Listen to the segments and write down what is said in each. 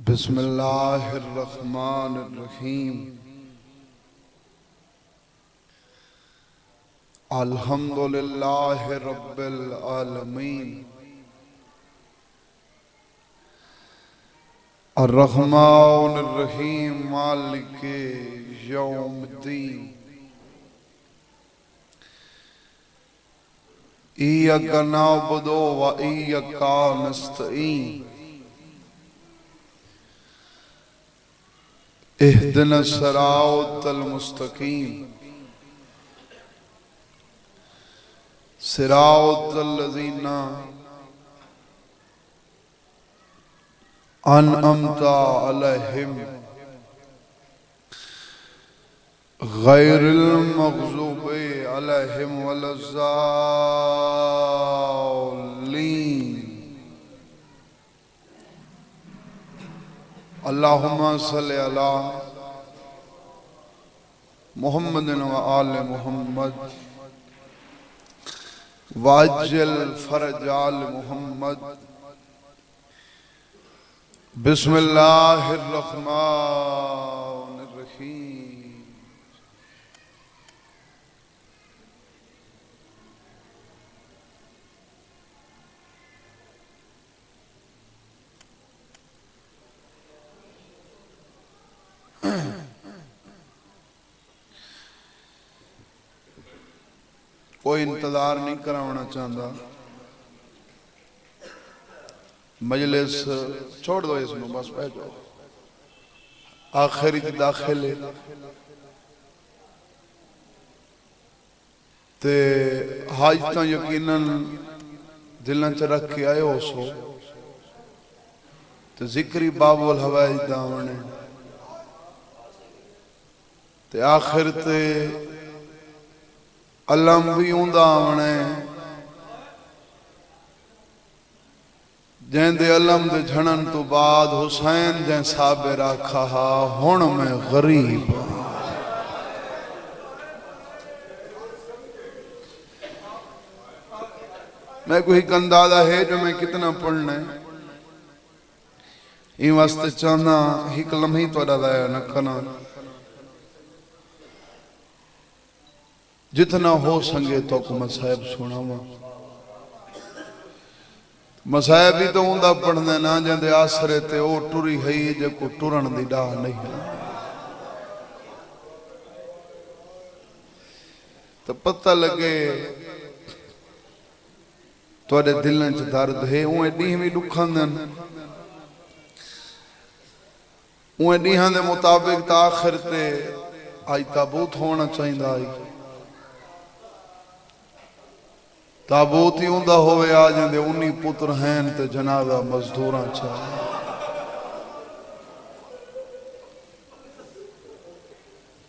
बिस्मिल्लाहिर्रहमानिर्रहीम। अल्हम्दुलिल्लाहि रब्बिल आलमीन। अर्रहमानिर्रहीम मालिके यौमिद्दीन। इय्याका नअबुदु व इय्याका नस्तईन। इहदिना सिरातल मुस्तकीम। सिरातल लज़ीना अनअमता अलैहिम गैरिल मग़ज़ूबि अलैहिम वलज़्ज़ालिन। अल्लाहुम्मा सल्लि अला मुहम्मदिन व आले मुहम्मद वाज्जिल फरजाल मुहम्मद। बिस्मिल्लाहिर्रहमानिर्रहीम। कोई इंतजार नहीं कराना चाहता। मजलिस छोड़ दो, इसमें बस बैठ जाओ। आखिरी दाखिले ते हाज तो यकीनन दिलों च रख के आए हो सो ते जिक्री बाबुल हवाई दावने ते आखिर ते अलम भी उंदा आवने जैंदे अलम दे झड़न तो बाद हुसैन जै साबिर आखा हुण मैं गरीब। मैं कोई अंदाजा है जो मैं कितना पढ़ना है इन वास्ते चाहना एक लम्ही थोड़ा लाया न करना जितना हो संगे तो को मसायब सुनावा। मसायब भी तो उंदा पढ़ने ना जंदे आसरे ते ओ टुरी है जे को टुरन दी डाह नहीं है तो पता लगे थोड़े दिलों च दर्द है। उए डी भी दुखंदन उए डीहां दे मुताबिक ता आखिर ते आई ताबूत होना चाहिए। आई ताबूत ही उंदा होवे आ जांदे 19 पुत्र हैं ते जनाजा मजदूरां चा।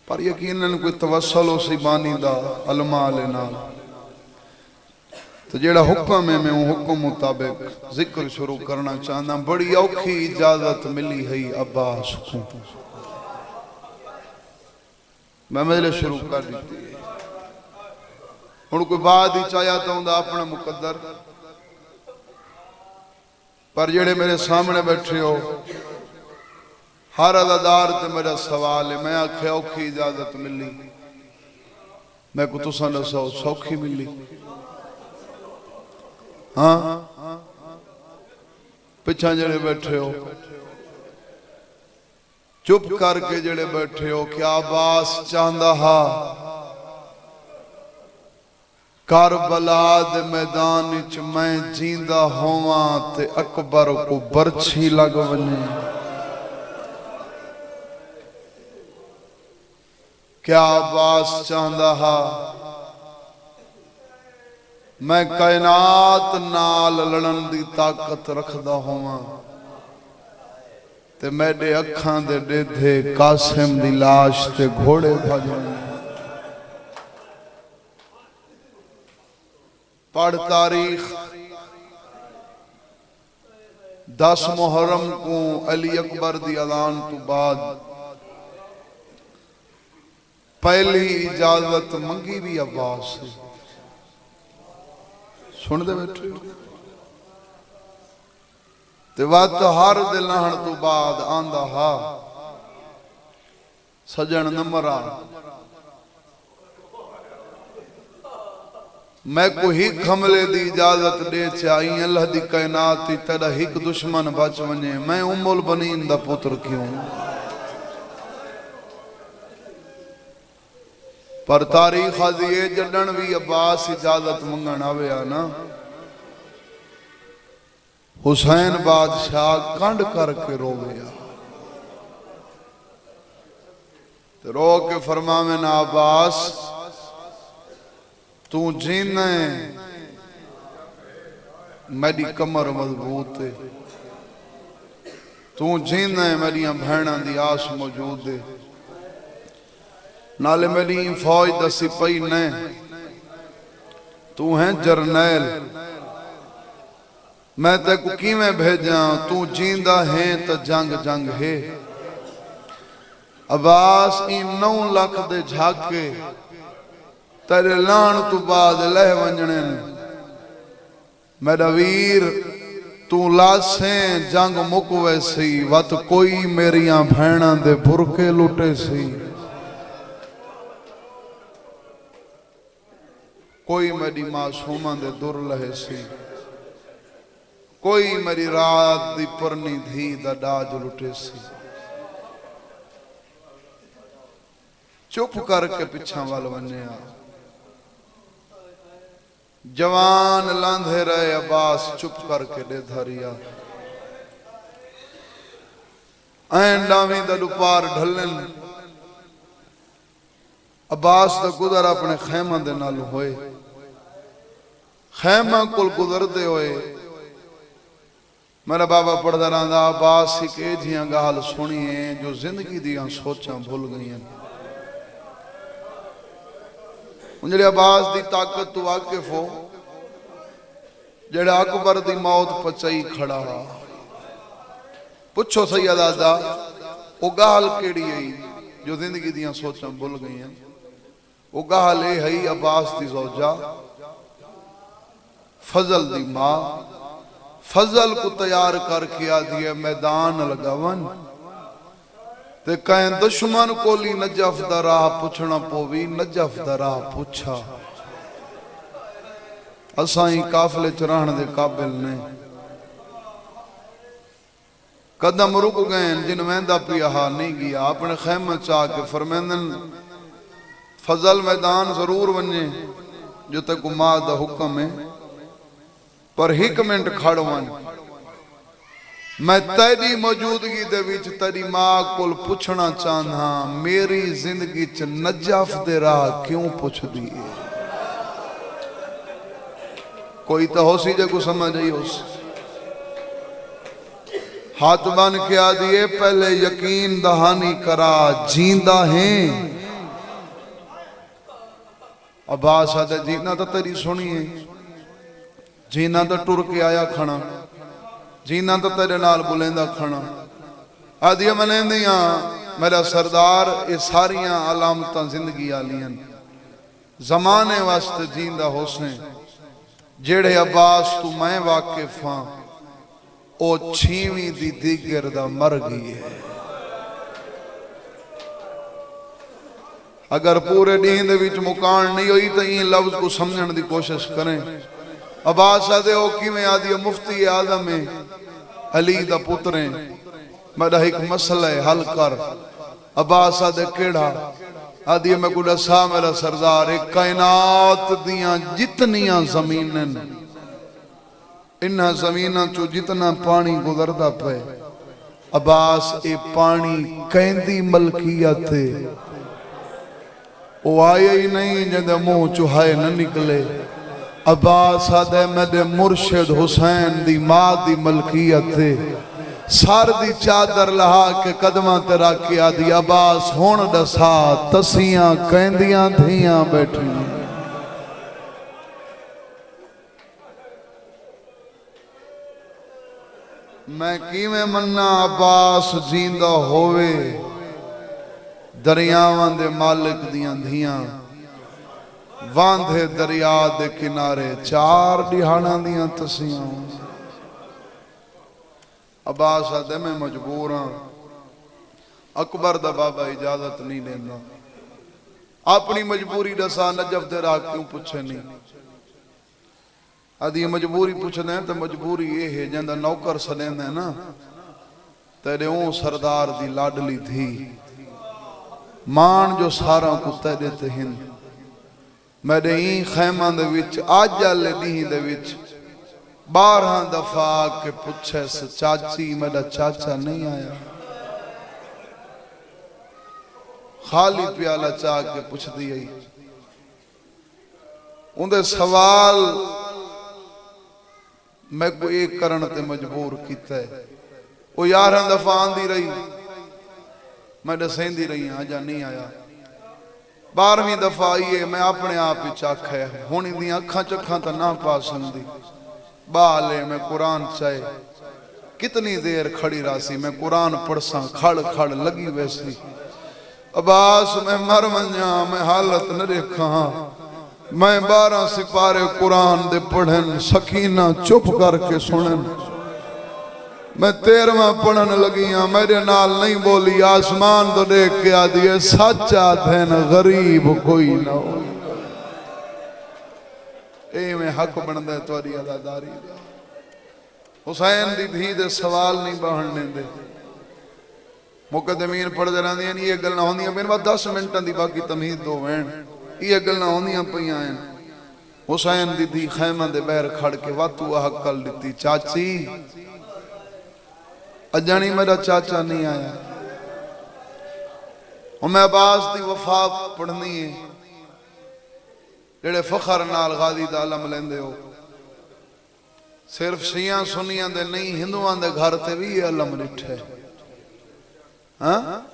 पर यकीनन कोई तवस्सुल उसी बानी दा अलमा ले नाल तो जेड़ा हुक्म है मैं हुक्म मुताबिक जिक्र शुरू करना चाहना। बड़ी औखी इजाजत मिली है अब्बास को। मैं मेरे शुरू कर दी हुण कोई बाद ही चाया तो उंदा अपना मुकद्दर। पर जेड़े मेरे सामने बैठे हो हर अदादार ते मेरा सवाल है। मैं आख्या औखी इजाजत मिली मैं को तुसां दसो सौखी मिली। हाँ पिछा जड़े बैठे हो चुप करके जड़े बैठे हो क्या अब्बास चाहता हा करबला दे मैदान च मैं जींदा होवां ते अकबर को बरछी लग वने। क्या अब्बास चाहता हा मैं कायनात नाल लड़न दी ताकत रखदा होवां ते मेरे अखां दे डेधे कासिम दी लाश ते घोड़े भजन। पढ़ तारीख 10 मुहर्रम को अली अकबर दी ऐलान तो बाद पहली इजाजत मंगी भी अब्बास से। सुन दे बैठे ते वत हर दे लहण तो बाद आंदा हा सजन नमरा मैं को ही हमले दी इजाजत दे चाई अल्लाह दी कायनात ती तेरा हिक दुश्मन बच वने मैं उम्मुल बनीन दा पुत्र क्यों पर तारीख आदिए जडन भी अब्बास इजाजत मंगण आया ना हुसैन बादशाह कंड करके रोवया तो रो के फरमावे ना अब्बास तू जीना मेरी कमर मजबूत है तू जीना मेरिया भैणा दी आस मौजूद है नाले मेरी फौज दा सिपाही ने तू है जरनैल मैं तेको किवें भेजा तू जींदा है तो जंग जंग है अब्बास इन 9 लाख दे झाके तेरे लाण तू बाद लह वंजने मेरा वीर तू लासे जंग मुक वैसी वत कोई मेरिया भैणा दे बुरके लुटे सी कोई मेरी मासूमा दे दुर लहे सी कोई मेरी रात दी परनी धी दा डाज लुटे सी चुप करके पिछा वाल वने जवान लांधे रहे अब्बास चुप करके दे धरिया ऐन डावी दा दुपार ढलन अब्बास दा गुजर अपने खैमा दे नाल होए खैमा कुल गुजरते होए मेरा बाबा पढ़दा रहा अब्बास एक जियां गाल सुनी है जो जिंदगी दियां सोचां भूल गई जेड़े अब्बास दी ताकत तो वाकिफ हो जेड़ा अकबर दी मौत पचाई खड़ा पुछो सैयदा वो गाल केड़ी है जो जिंदगी दियां सोचां भूल गई वो गाल ये है अब्बास दी ज़ौजा फजल दी मां फजल को तैयार करके आ दिए मैदान लगावन ते कहें दुश्मन कोली नजफ दा राह पुछना पोवी नजफ दा राह पुछा असाई काफले च रहण दे काबिल ने कदम रुक गए जिन वेंदा पिया नहीं गया अपने खैमे च आके फरमेंदन फजल मैदान जरूर वने जो तक मां दा हुक्म है पर 1 मिनट खड़ वन मैं तेरी मौजूदगी दे विच तेरी मां कोल पुछना चाहना मेरी जिंदगी च नजफ दे राह क्यों पुछदी है कोई तो हो सी जे को समझ आई हो हाथ बन के आ दिए पहले यकीन दहानी करा जींदा है अब्बास आदे जीना तो तेरी सुनी है जीना तो टुर के आया खना जीना तो तेरे नाल बुलेंदा खना आदिया मनेंदियां मेरा सरदार ये सारिया अलामत जिंदगी आलियां जमाने वास्ते जींदा होसने जेड़े अब्बास तू मैं वाकिफ हाँ ओ 6वीं दी दिगर दा मर गई है अगर पूरे दिन दे विच मुकान नहीं हुई तो इन लफ्ज को समझने की कोशिश करें अब्बास आदे ओ किवें आदि मुफ्ती आजम है अली दा पुत्र है मेरा एक मसला है हल कर अब्बास आदे केड़ा आदि मैं को दसा मेरा सरदार एक कायनात दियां जितनियां जमीन इन्हां जमीनां चो जितना पानी गुजरदा पे अब्बास ए पानी कहंदी मलकियत वो आए ही नहीं जदे मुंह चुहाए न निकले अब्बास आदे मेरे मुर्शिद हुसैन दी मां दी मलकियत सर दी चादर लहा के कदमां ते रख के आदि अब्बास हुण दसा तसियां कहंदियां थियां बैठी मैं किवें मन्ना अब्बास जींदा होवे दरियावां दे मालिक दियां धियां वांधे दरिया दे किनारे 4 दिहाड़ां दियां तसियां अब्बास आदे मैं मजबूर हाँ, अकबर दा बाबा इजाजत नहीं देंदा। अपनी मजबूरी दसा, नजफ दे राह क्यों पूछे नहीं? आदि मजबूरी पूछते हैं तो मजबूरी ये है जंदा नौकर सदेंदा है ना, तेरे ओ सरदार दी लाडली थी मान जो सारा को तेरे ते हिंद मेरे ई खैमा दे विच आज आले दी दे विच 12 दफा के पूछे चाची मेरा चाचा नहीं आया। खाली प्याला चाह के पूछती आई, उनके सवाल मैं को एक करन ते मजबूर किया है। वो 11 दफा आंदी रही, मैं दसेंदी रही आजा नहीं आया। 12वीं दफा आई है, मैं अपने आप ही आख्या हुण इंदियां अखां चखां तो ना पा सकती, बाले मैं कुरान चाहे कितनी देर खड़ी रासी, मैं कुरान पढ़सा खड़ खड़ लगी वैसी। अब्बास मैं मर वंजा, मैं हालत न देखा, मैं 12 सिपारे कुरान दे पढ़न, सकीना चुप करके सुनन, मैं 13वां पढ़न लगी हाँ, मेरे नाल नहीं बोली। आसमान तो देख के आदि है सच्चा धन गरीब कोई ना हो। ए में हक बनता है तुहारी अदादारी। हुसैन दी धी दे सवाल नहीं बहन देंदे, मुकदमीन पढ़ते रहंदियां ये गल्लां होंदियां मेरे पास 10 मिनटां दी, बाकी तमीज़ दो वैन ये गल्लां होंदियां पईयां हैं। हुसैन दी धी खैमा दे बहर खड़ के वातू हकल दिती, चाची अजानी मेरा चाचा नहीं आया। और मैं अब्बास दी वफा पढ़नी है, जेड़े फखर नाल गाजी दा इल्म लेंदे हो। सिर्फ शिया सुनियां दे नहीं, हिंदुआं दे घर ते भी ये इल्म डिठे। हाँ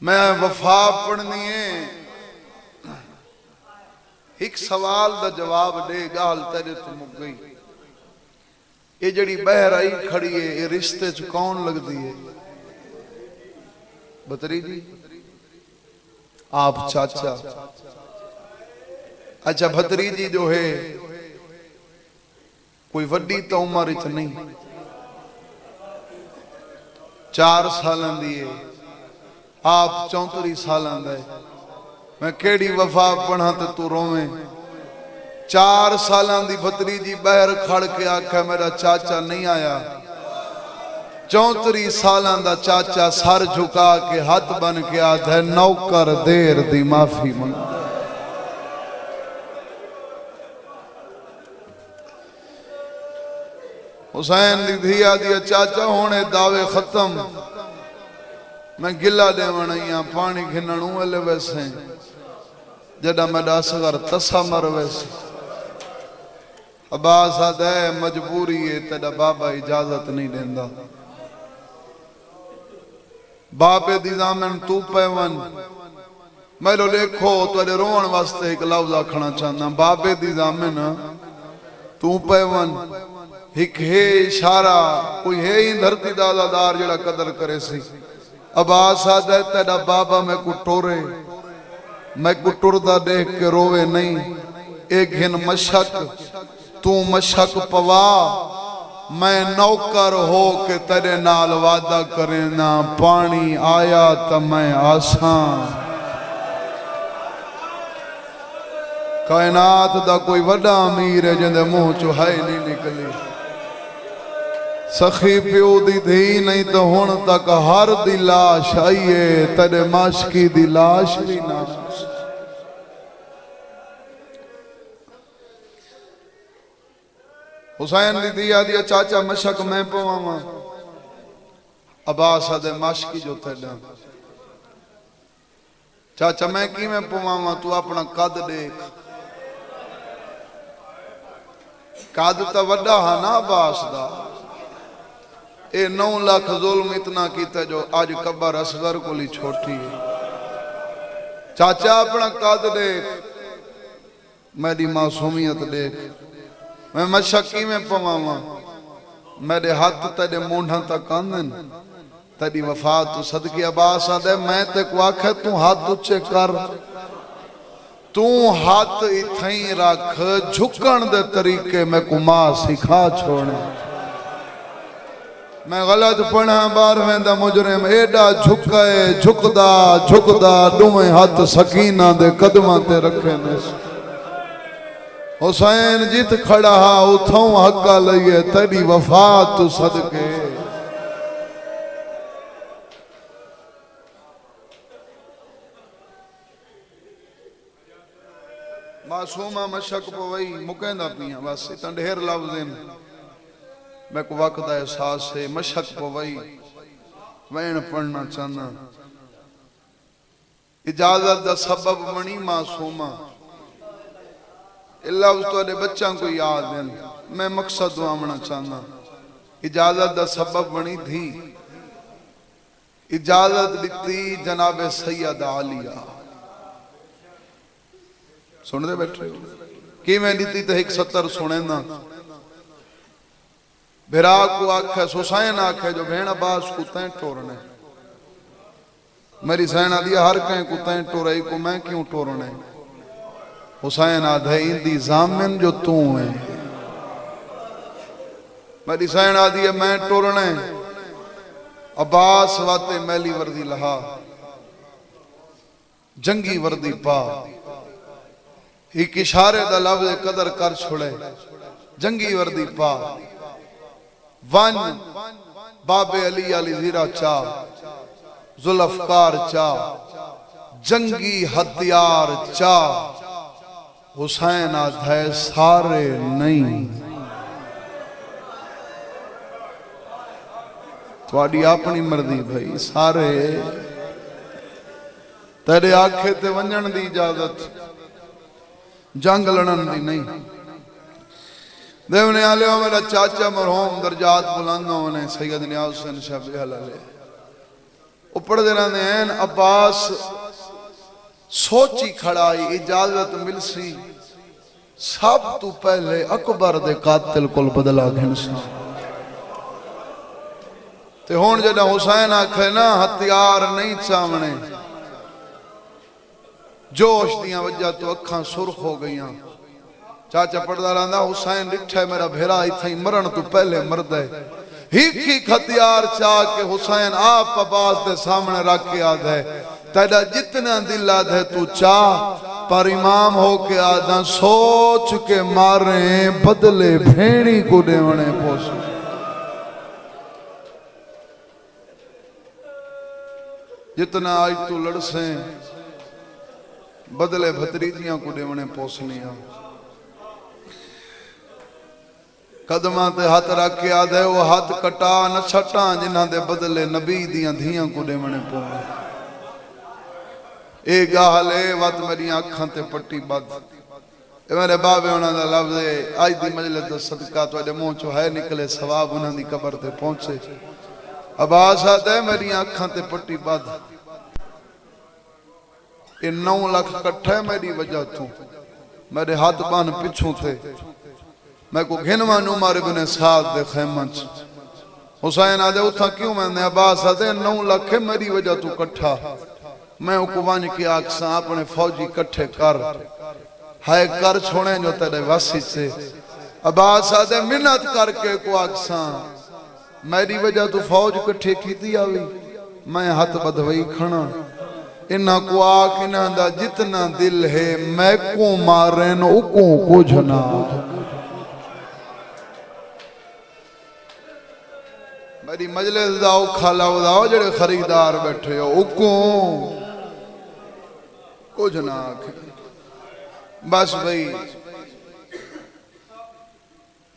मैं वफा पढ़नी है, एक सवाल दा जवाब दे, गाल तेरे तो मुक गई। ये जड़ी बहर आई खड़ी है, ये रिश्ते च कौन लगती है? भतरीजी आप चाचा। अच्छा भतरीजी जो है कोई वड्डी तो उम्र च नहीं, 4 साल दी है, आप 34 साल दा है। मैं केड़ी वफा पढ़ा तो तू रोवे? 4 साल दी भतरीजी बहर खड़ के आखा मेरा चाचा नहीं आया। 34 साल दा चाचा सर झुका के हाथ बन के आधा नौकर देर दी माफी मंग। हुसैन दी धिया दिया चाचा होने दावे खत्म, मैं गिला देवन आई पानी खिनण वाले वैसे जदा मैं असगर तसा मर वैसे। अब्बास आदा मजबूरी है, तेरा बाबा इजाजत नहीं देंदा। बाबे दी दामन तू पैवन, मेरे देखो तेरे रोन वास्ते एक लफ्ज आखना चाहना, बाबे दी दामन तू पैवन। एक है इशारा, कोई है ही धरती दादादार जड़ा कदर करे सी। अब्बास आदा तेरा बाबा मैं को टोरे, मैं को टुरदा देख के रोवे नहीं। एक हिन मशक तू मशक पवा, मैं नौकर हो के तेरे नाल वादा करे ना, पानी आया तो मैं आसा। कायनात दा कोई वड्डा अमीर है जिंदे मुंह चो है नहीं निकली। सखी प्यो दी धी नहीं तो हुण तक हर दी लाश आई है, तेरे माशकी दी लाश भी ना। हुसैन दी दिया दिया चाचा मशक मैं पवावा। अब्बास आदे माशकी जो तेरा चाचा मैं की मैं पवावा, तू अपना कद देख। कद तो वड्डा है ना अब्बास दा। ए 9 लाख जुल्म इतना किया जो आज कबर असगर को ली छोटी है। चाचा अपना कद देख, मेरी मासूमियत देख। मैं मशक्की में पवावा, मेरे हाथ तेरे मूंढा तक आंदन, तेरी वफा तू सदके। अब्बास आदे मैं ते को आखे तू हाथ उच्चे कर, तू हाथ इथई रख झुकण दे तरीके मैं को मां सिखा छोड़े मैं गलत पढ़ा 12वें दा मुजरिम एडा झुकाए झुकदा झुकदा दुवे हाथ सकीना दे कदमां ते रखे ने हुसैन जित खड़ा हा उथों हक्का लईए तेरी वफा तू सदके मासूमा मशक पवई मुकेंदा पिया बस इतना ढेर लफ्ज़ मैं को वक्त का एहसास है मशक पवई वैन पढ़ना चाहना इजाजत का सबब बनी मासूमा लफ्ज़ तुहाडे बच्चों को याद है मैं मकसद दुआवना चाहना इजाजत का सबब बनी थी इजाजत दी जनाब सैयद आलिया सुनते बैठे कि मैं दी तो 170 सुने ना बिरा को आखे हुसैन आखे जो भेण अब्बास को तैं टोरने मेरी सैन आदि हर कहीं को तैं टोरई को मैं क्यों टोरने हुसैन आधे इंदी जामिन जो तू है मेरी सैन आदि मैं टोरने अब्बास वाते मैली वर्दी लहा जंगी वर्दी पा एक इशारे दा लफ्ज़ कदर कर छोड़े जंगी वर्दी पा वन बाबे अली अली जीरा चा जुल्फकार चा जंगी हथियार चा हुसैन आधे सारे नहीं थोड़ी अपनी मर्जी भाई सारे तेरे आखे ते वंजन दी इजाजत जंग लड़न दी नहीं देवने आले मेरा चाचा मरहूम दर्जात बुलंद होने सैयद नियाज़ हुसैन शाह हलाले ऊपर दे रहंदे हैं अब्बास सोची खड़ाई इजाजत मिलसी सब तो पहले अकबर दे कातिल कोल बदला घिनसा ते हुण जदा हुसैन आखे ना हथियार नहीं चावने जोश दियां वजह तो अखां सुर्ख हो गई चाचा पढ़दा रहा हुसैन डिठे मेरा भेरा इथे मरण तो पहले मरद ही हथियार चाह के हुसैन आप अब्बास के सामने रख के आद है तेरा जितना दिल आद है तू चाह पर इमाम हो के आदा सोच के मारे बदले भेड़ी को देवने पोस जितना आज तू लड़से बदले भतरीजियां को देवने पोसनिया कदमां ते हाथ रख के आदे वो हाथ कटा न छटा जिन्हां दे बदले नबी दियां धियां को देवने पौने ए गाले वत मेरी अखां ते पट्टी बद ए मेरे बाबे उन्हां दा लफ्ज़ है आज दी मजलिस दा सदका तुहाडे मुंह चों है निकले सवाब उन्हां दी कबर ते पहुंचे अब्बास आदे मेरी अखां ते पट्टी बद ये 9 लाख कट्ठे मेरी वजह तू मेरे हाथ बान पिछू थे मैं को घिनवा नुमार इब्ने साद दे खैमन हुसैन आदे उठा क्यों मैंने अब्बास आदे 9 लाख मेरी वजह तू कट्ठा मैं को वन की आखसा अपने फौजी इकट्ठे कर हाय कर छोड़े जो तेरे वासी से अब्बास आदे मिन्नत करके को आखसा मेरी वजह तू फौज इकट्ठे कीती आवी मैं हाथ बधवई खणा इन्ना को आख इन्हां दा जितना दिल है मैं को मारे न उको कुछ ना मेरी मजलिस दा औखा लाओ जेड़े खरीदार बैठे हो उको कुछ ना आख बस भाई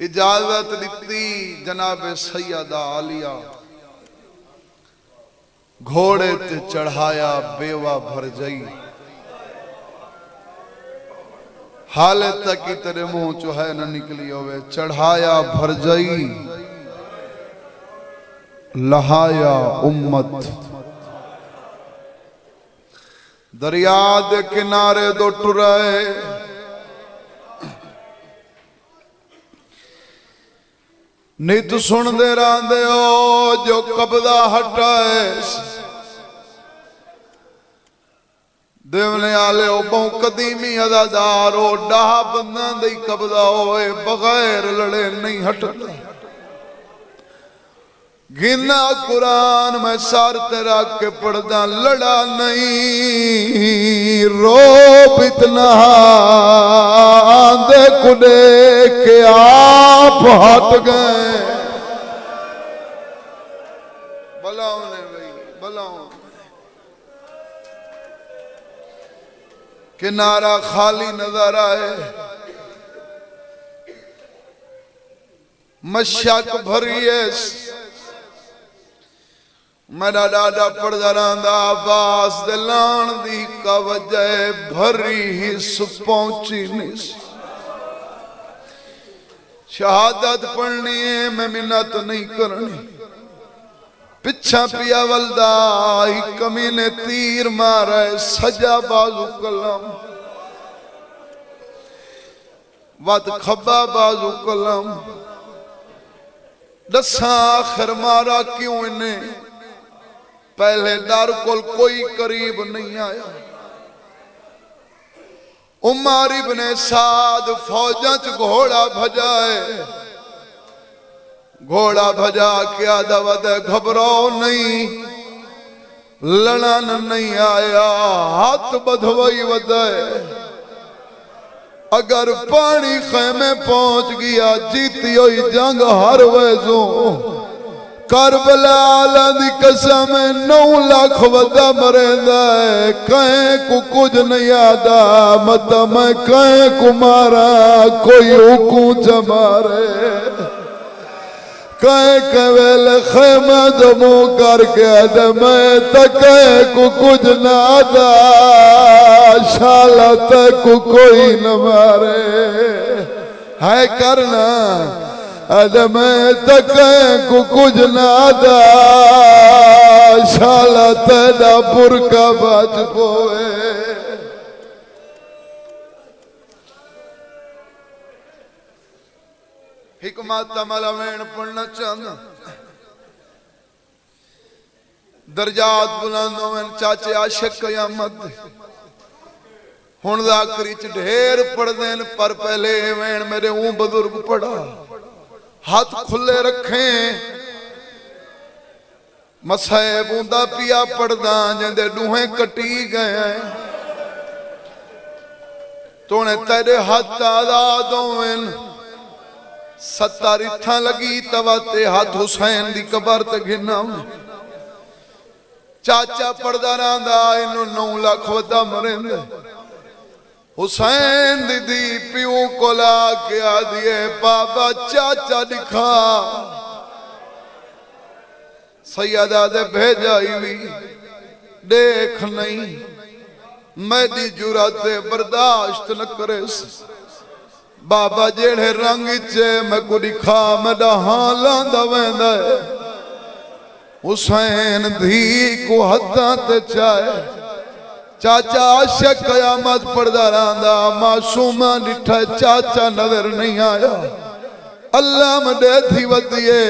इजाजत दी जनाब सैयदा आलिया घोड़े ते चढ़ाया बेवा भर जाई हाले तक ही तेरे मुंह चो है न निकली होवे चढ़ाया भर जाई लहाया उम्मत दरिया दे किनारे दो टुराए नित सुनते रहते हो जो कब्जा हटाए देवने आले ओ बहु कदीमी अदादार ओ डाह बंदा दे कब्जा होए बगैर लड़े नहीं हटदा गिना कुरान मैं सार तेरा के पढ़दा लड़ा नहीं रोब इतना दे कुडे के आप हट गए बलाओ ने भाई बलाओ किनारा खाली नजर आए मशक भरी है मेरा डाडा पढ़दा रहा आवास दिलान दी का वजह भरी ही पहुंची नहीं शहादत पढ़नी है मैं मिन्नत नहीं करनी पिछा पिया वलदा ही कमी ने तीर मारा सजा बाजू कलम वत खब्बा बाजू कलम दसा आखिर मारा क्यों इन्हें पहले डर कोल कोई करीब नहीं आया उमर इब्ने साद फौजा च घोड़ा भजाए घोड़ा भजा के आदा वद घबराओ नहीं लड़न नहीं आया हाथ बधवई वदाए अगर पानी खेमे पहुंच गया जीती हुई जंग हर वैसो करबला दी कसम 9 लाख वदा मरेंदा है कहीं को कुछ नहीं आता मत मैं कहीं को मारा कोई हुकू जमारे कहीं कवेल खेमा जमू करके मैं तक को कुछ ना आता शाला तक को कोई न मारे है करना अदम तक को कुछ ना दा शाला तेरा बुरका बच पोए हिकमत अमला वेण पढ़ना चाहना दर्जात बुलंद होवन चाचे आशिक कयामत हुन आखिरी च ढेर पढ़दे पर पहले वेण मेरे ऊं बुजुर्ग पढ़ा हाथ खुले रखे मसाए बूंदा पिया पढ़दा जिंदे डूहे कटी गए तोने तेरे हाथ आजाद होवन 70 इत्था लगी तवाते हाथ हुसैन दी कबर ते गिना चाचा पढ़दा रहा इनू 9 लाख वदा मरेंदे हुसैन दीदी प्यू को ला के आ दिए बाबा चाचा दिखा सैयदा दे भेजा भी देख नहीं मेरी जुरात बर्दाश्त न करे बाबा जेड़े रंग चे मैं को दिखा मेरा हाँ लांदा वेंदा हुसैन धी को हथा ते चाहे चाचा आशिक कयामत पढ़दा रहा मासूमा डिठा चाचा नजर नहीं आया अल्लाह मदे थी वदिए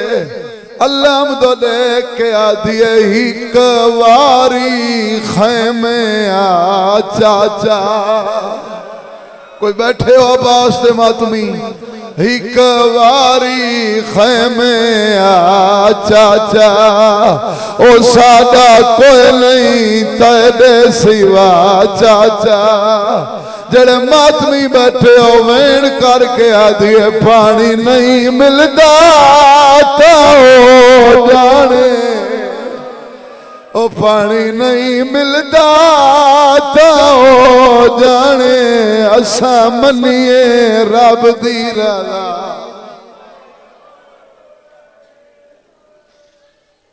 अल्लाह मदो लेके आ दिए ही कवारी खैमे आ चाचा कोई बैठे हो बास दे मातमी एक वारी खैमे आ चाचा ओ साडा कोई नहीं तेरे सिवा चाचा जड़े मातमी बैठे हो वेण करके आदि पानी नहीं मिलता तो जाने ओ पानी नहीं मिलता तो जाने असा मनिए रब दी रज़ा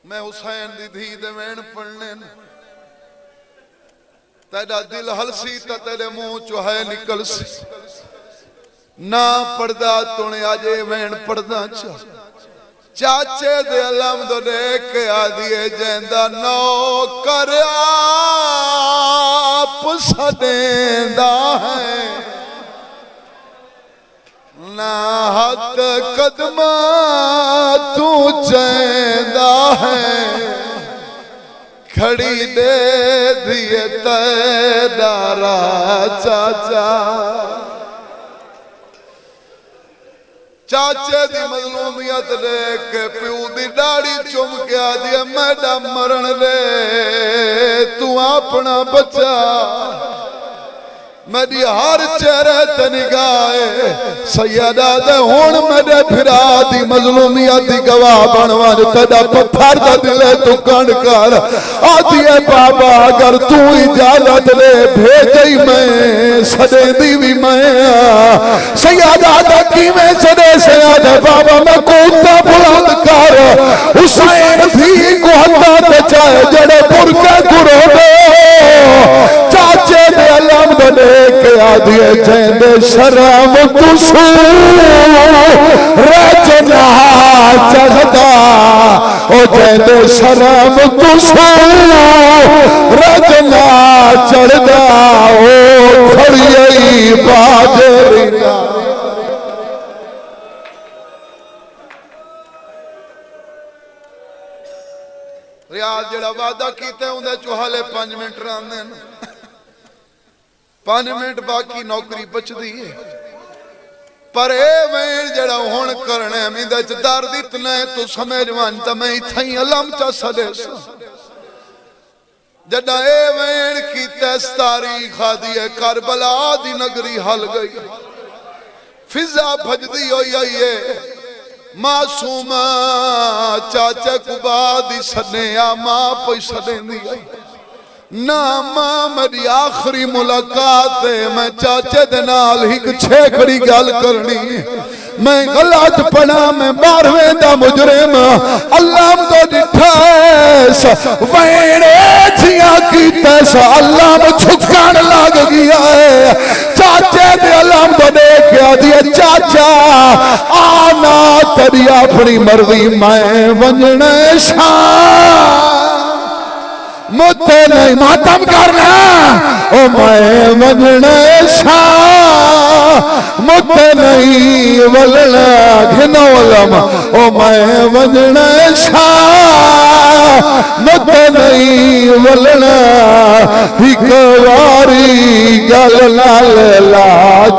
मैं हुसैन दी धी दे वेण पढ़ने तेरा दिल हलसी तो तेरे मुंह चो है निकल सी ना पढ़दा तुने आजे वेण पढ़दा चाचे दे अलम दो देख आ दिए जेंदा नौ कर आप सदेंदा है ना हथ कदमा तू चेंदा है खड़ी दे दिए तेरा चाचा चाचे दी मजलूमियत देख के प्यू दी दाढ़ी चुम के आदि मैडा मरण दे तू अपना बच्चा मेरी हर चेहरे ते निगाहे सैयदा दे हुण मेरे फिरा दी मजलूमियत दी गवाह बनवा तेरा पत्थर दा दिल तू कंड कर आदि है बाबा अगर तू इजाजत ले भेजई मैं सदेंदी भी मैं सैयदा दा किवें सदे सैयदा बाबा मैं कोता बुलंद कर हुसैन भी को हत्ता ते चाहे जड़े पुरके गुरोडे चाचे दे अलम दे के आदिए चेंदे शर्म तुसू रजना चढ़दा ओ चेंदे शर्म तुसू रजना चढ़दा ओ खड़ियई बाजरीदा रियाज जड़ा वादा कीता उंदे चो हाले 5 मिनट रहंदे न 5 मिनट बाकी नौकरी बचदी है पर ए वेण जड़ा हुण करने मिंदे च दर्द इतना है तू समझ वन त मैं इथई अलम च सदेस जड़ा ए वेण की तारीख आदि है करबला दी नगरी हल गई फिजा भजदी होई आई है मासूम चाचा कुबा दी सने आ मां पई सदेंदी आई ना मां मेरी आखिरी मुलाकात है मैं चाचे दे नाल एक छेखड़ी गल करनी मैं गलत पना मैं 12वें दा मुजरिम अल्लाह तो डिठास वेणे जिया कीतस अल्लाह झुकण लग गया है चाचे दे अलम तो देख दिया चाचा आना तेरी अपनी मर्जी मैं वंजने शाह मुझे नहीं मातम करना ओ मैं वंजने शाह मुझे नहीं वलना घिनौलम ओ मैं वंजने शाह मुझे नहीं वलना एक वारी गल नाल ला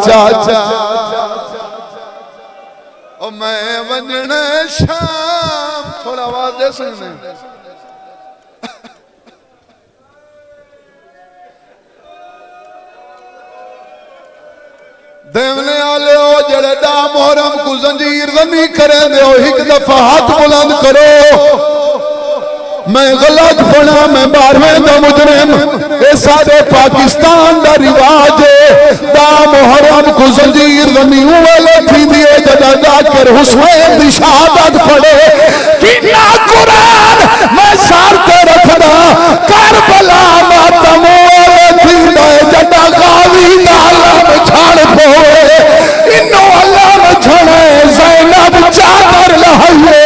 चाचा ओ मैं वंजने शाह थोड़ा आवाज दे सकने देवने आले हो जड़े दा मोहरम को जंजीर नहीं करे दे एक दफा हाथ बुलंद करो मैं गलत बना मैं 12वें दा मुजरिम ए सारे पाकिस्तान दा रिवाज है दा मोहरम को जंजीर नहीं वाले थी दिए जदा जाकर हुसैन दी शहादत पढ़े कितना कुरान मैं सारते रखदा करबला मातम वाले थी जदा गावी नालम छाड़ पोए इन्नो अल्लाह न छड़े ज़ैनब चादर लहले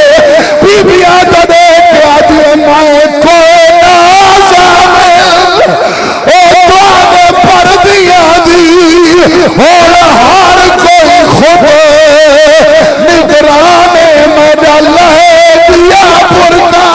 बीबियां तो देख आदि मैं कोई ना जामिल ओ तुआने पर दिया दी और हर कोई खुद निगराने में डाले दिया पुरका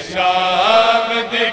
शाम दी